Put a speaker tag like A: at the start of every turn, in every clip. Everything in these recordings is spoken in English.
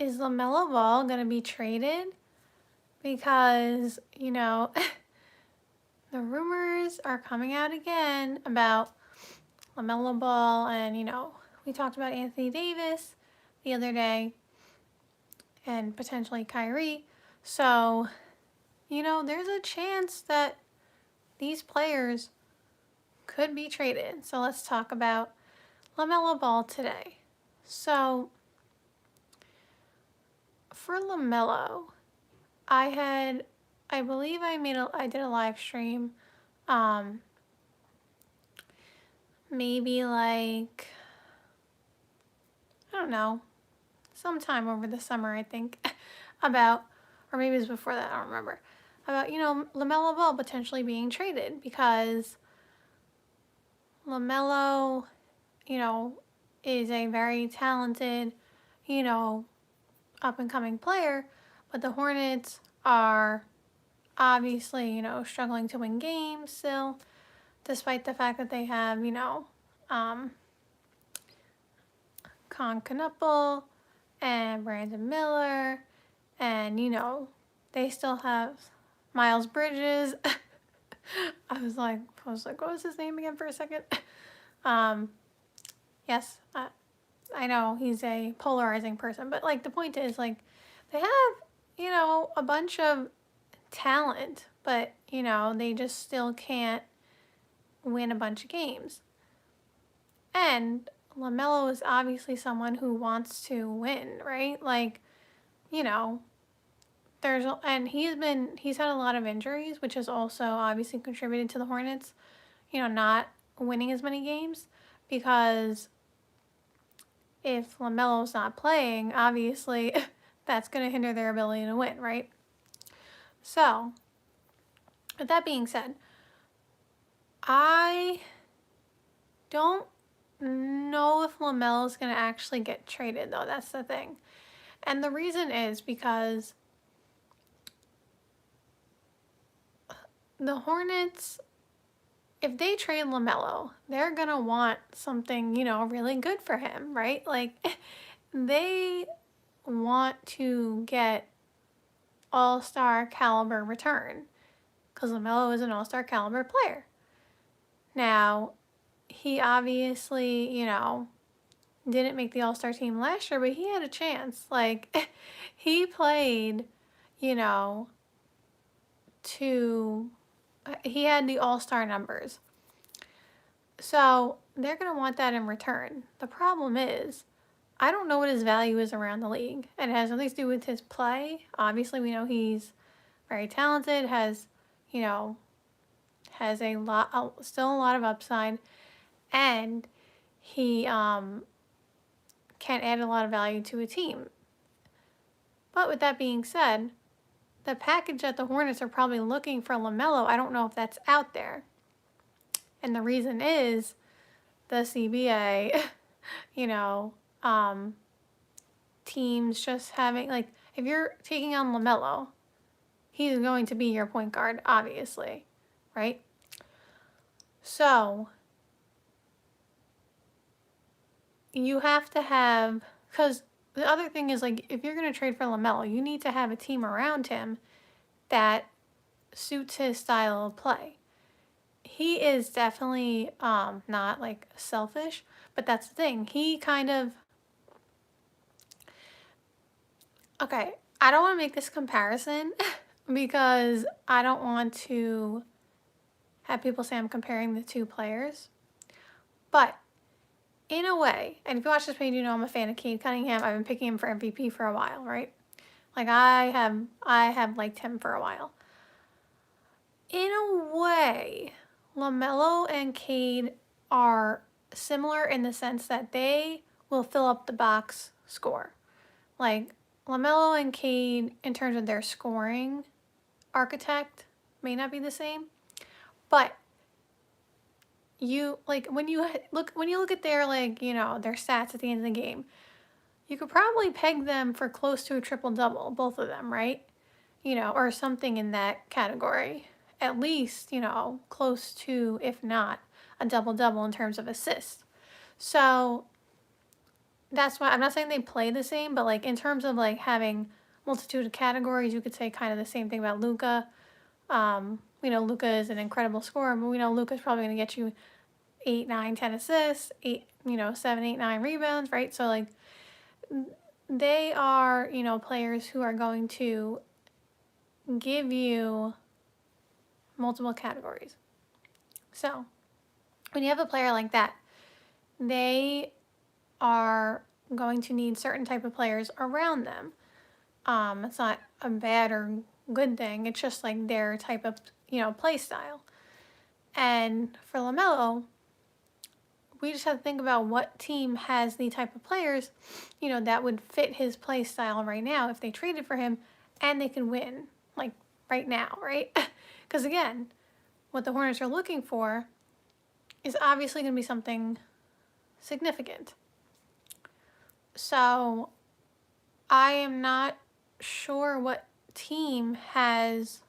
A: is Lamelo Ball going to be traded? Because, the rumors are coming out again about Lamelo Ball, and, we talked about Anthony Davis the other day and potentially Kyrie. So, there's a chance that these players could be traded. So let's talk about Lamelo Ball today. So for Lamelo, I believe I did a live stream, maybe like, I don't know, sometime over the summer, I think, about, or maybe it was before that, I don't remember, about, Lamelo Ball potentially being traded because Lamelo, is a very talented, up and coming player, but the Hornets are obviously, struggling to win games still, despite the fact that they have, Con Knuppel and Brandon Miller, and, they still have Miles Bridges. I was like, what was his name again for a second? Yes, I know he's a polarizing person, but like the point is, like, they have, a bunch of talent, but, they just still can't win a bunch of games. And Lamelo is obviously someone who wants to win, right? Like, and he's had a lot of injuries, which has also obviously contributed to the Hornets, not winning as many games, because if LaMelo's not playing, obviously that's going to hinder their ability to win, right? So, with that being said, I don't know if LaMelo's going to actually get traded, though. That's the thing. And the reason is because the Hornets, if they trade LaMelo, they're going to want something, really good for him, right? Like, they want to get all-star caliber return because LaMelo is an all-star caliber player. Now, he obviously, didn't make the all-star team last year, but he had a chance. Like, he played, he had the all-star numbers. So they're going to want that in return. The problem is, I don't know what his value is around the league. And it has nothing to do with his play. Obviously, we know he's very talented, has still a lot of upside, and he can add a lot of value to a team. But with that being said, the package that the Hornets are probably looking for Lamelo, I don't know if that's out there. And the reason is the CBA, teams just having, like, if you're taking on Lamelo, he's going to be your point guard, obviously, right? So, you have to have, because the other thing is, like, if you're going to trade for Lamelo, you need to have a team around him that suits his style of play. He is definitely not, like, selfish, but that's the thing. He kind of, okay, I don't want to make this comparison because I don't want to have people say I'm comparing the two players. But in a way, and if you watch this page, I'm a fan of Cade Cunningham. I've been picking him for MVP for a while, right? Like, I have liked him for a while. In a way, LaMelo and Cade are similar in the sense that they will fill up the box score. Like, LaMelo and Cade, in terms of their scoring architect, may not be the same, but when you look at their, like, their stats at the end of the game, you could probably peg them for close to a triple-double, both of them, right? Or something in that category. At least, close to, if not, a double-double in terms of assists. So, that's why I'm not saying they play the same, but like in terms of like having multitude of categories, you could say kind of the same thing about Luka. We know Luka is an incredible scorer, but we know Luka's probably going to get you 8, 9, 10 assists, 8, 7, 8, 9 rebounds, right? So like they are, players who are going to give you multiple categories. So when you have a player like that, they are going to need certain type of players around them. It's not a bad or good thing. It's just like their type of, play style. And for Lamelo, we just have to think about what team has the type of players, that would fit his play style right now if they traded for him and they can win, like right now, right? Because again, what the Hornets are looking for is obviously going to be something significant. So I am not sure what team has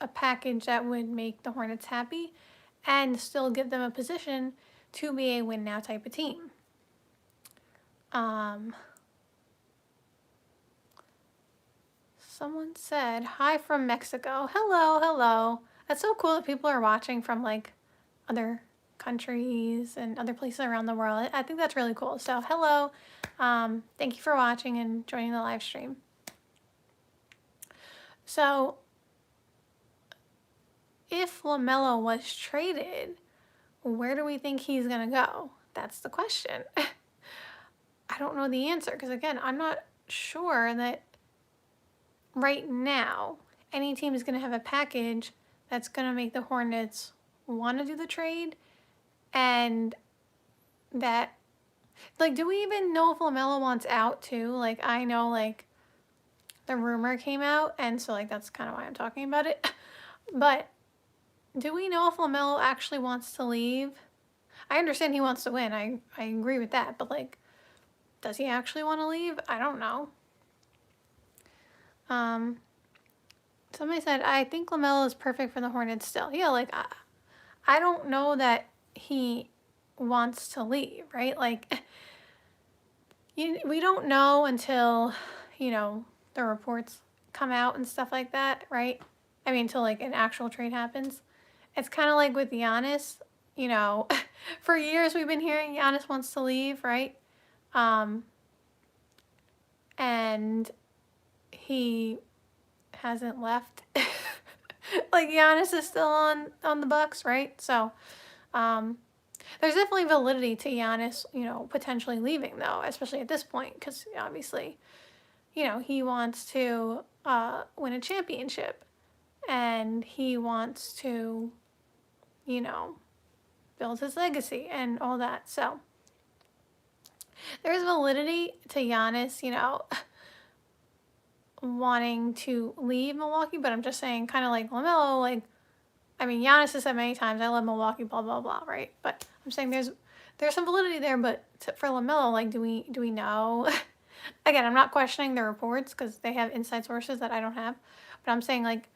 A: a package that would make the Hornets happy and still give them a position to be a win now type of team. Someone said, hi from Mexico. Hello, hello. That's so cool that people are watching from like other countries and other places around the world. I think that's really cool. So hello. Thank you for watching and joining the live stream. So if Lamelo was traded, where do we think he's going to go? That's the question. I don't know the answer because, again, I'm not sure that right now any team is going to have a package that's going to make the Hornets want to do the trade, and that, like, do we even know if Lamelo wants out too? Like, I know, like, the rumor came out, and so, like, that's kind of why I'm talking about it. But do we know if Lamelo actually wants to leave? I understand he wants to win. I agree with that. But, like, does he actually want to leave? I don't know. Somebody said, I think Lamelo is perfect for the Hornets still. Yeah, like, I don't know that he wants to leave, right? Like, we don't know until, the reports come out and stuff like that, right? I mean, until, like, an actual trade happens. It's kind of like with Giannis, for years we've been hearing Giannis wants to leave, right? And he hasn't left. Like, Giannis is still on the Bucks, right? So, there's definitely validity to Giannis, potentially leaving, though, especially at this point, because obviously, he wants to win a championship, and he wants to, build his legacy and all that. So there's validity to Giannis, wanting to leave Milwaukee, but I'm just saying, kind of like Lamelo, like, I mean, Giannis has said many times, I love Milwaukee, blah, blah, blah, right? But I'm saying there's some validity there, but for Lamelo, like, do we know? Again, I'm not questioning the reports because they have inside sources that I don't have, but I'm saying, like,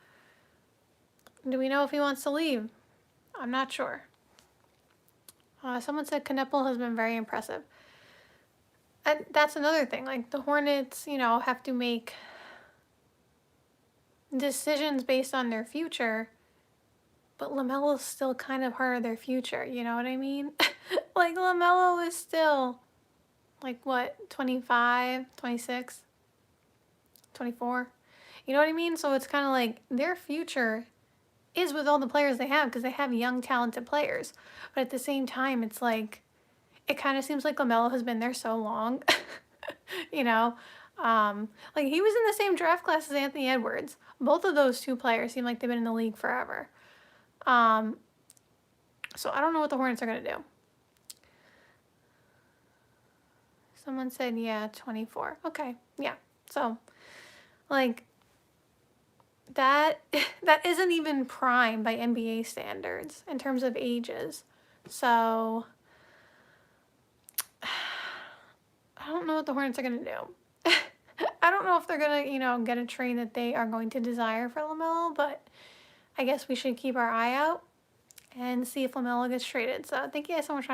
A: do we know if he wants to leave? I'm not sure. Someone said Kneppel has been very impressive. And that's another thing. Like, the Hornets, have to make decisions based on their future, but LaMelo is still kind of part of their future. You know what I mean? Like, LaMelo is still, like, what, 25, 26, 24? You know what I mean? So it's kind of like their future is with all the players they have because they have young, talented players. But at the same time, it's like, it kind of seems like LaMelo has been there so long, like, he was in the same draft class as Anthony Edwards. Both of those two players seem like they've been in the league forever. So I don't know what the Hornets are going to do. Someone said, yeah, 24. Okay, yeah. So, like, that isn't even prime by NBA standards in terms of ages. So I don't know what the Hornets are going to do. I don't know if they're going to, get a trade that they are going to desire for LaMelo, but I guess we should keep our eye out and see if LaMelo gets traded. So thank you guys so much for watching.